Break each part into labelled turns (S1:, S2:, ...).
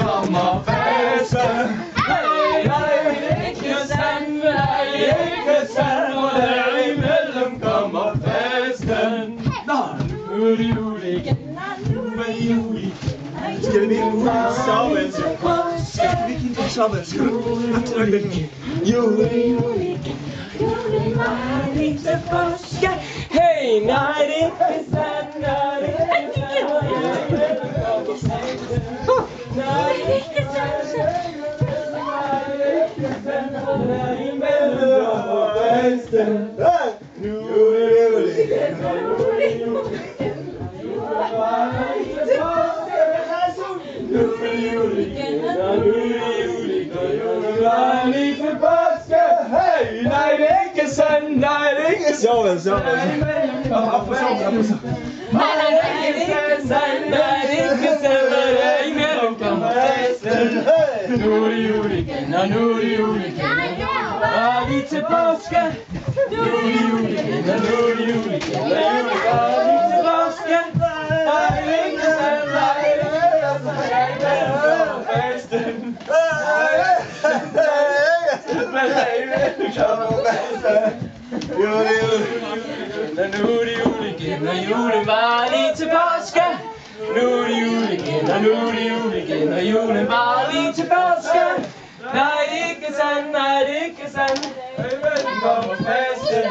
S1: kommer festen. Hey, nej, ikke sandt, nej, ikke sandt, og derimellem kommer festen. Nu er det jul igen, nu er det jul igen.
S2: Skal vi ikke sove? Skal vi ikke sove? Skal du ikke?
S1: Julen var lige til påske. Hey, nej, det er ikke sandt, nej, det er ikke sandt, nej, det er ikke sandt, nej, det er ikke sandt, og derimellem kommer festen. Nu er det jul igen, nu er det jul igen. Julen var lige til påske. Nu er det jul igen, og nu er det jul igen, og julen var lige til påske. Hey, nej, det er ikke sandt, nej, det er ikke sandt.
S2: Sove. Op på sove.
S1: Nej, det er ikke sandt, nej, det er ikke sandt, og derimellem kommer festen. Nu er det jul igen, og nu er det jul igen, og julen var lige til påske. Nu er det jul igen, og nu er det jul igen, og julen var lige til påske. Nej, det er ikke sandt, nej, det er ikke sandt, og derimellem kommer festen. Nu er det jul igen, og julen var lige til påske. Nu er det jul igen, og nu er det jul igen, og julen var lige til påske. Nej, det er ikke sandt, nej, det er ikke sandt. Imellem kommer festen.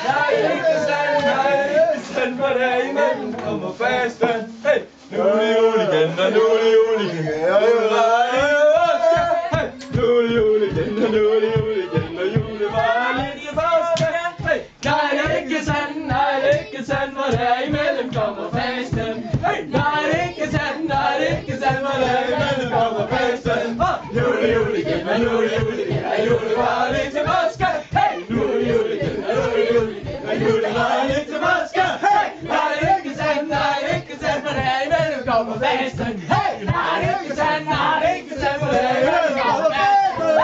S1: Nej, det er ikke sandt, nej, det er ikke sandt, for der imellem kommer festen. Hey, nu er det jul igen, og nu er det jul igen, og julen var lige til påske. Hey, nu er det jul igen, og nu er det jul igen, og julen var lige til påske. Hey, nej, det er ikke sandt, nej, det er ikke sandt, for der imellem kommer festen. Hey, nej, det er ikke sandt, nej, det er ikke sandt, for der imellem kommer festen. Nu er det jul igen, og nu er det jul igen, og julen var lige til påske. Hey, nu er det jul igen, og nu er det jul igen, og julen var lige til påske. Hey, nej, det er ikke sandt, nej, det er ikke sandt, for der imellem kommer festen. Hey, nej, det er ikke sandt, nej, det er ikke sandt, for der imellem kommer festen.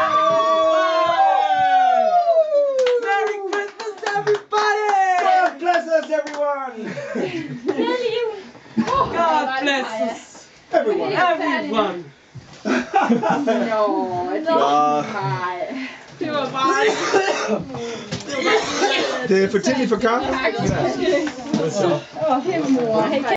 S1: Merry Christmas, everybody!
S2: God bless us, everyone!
S1: God bless us,
S2: Everyone!
S1: everyone!
S3: Det var bare...
S2: Det er for tidligt for kaffe.
S3: Hej mor.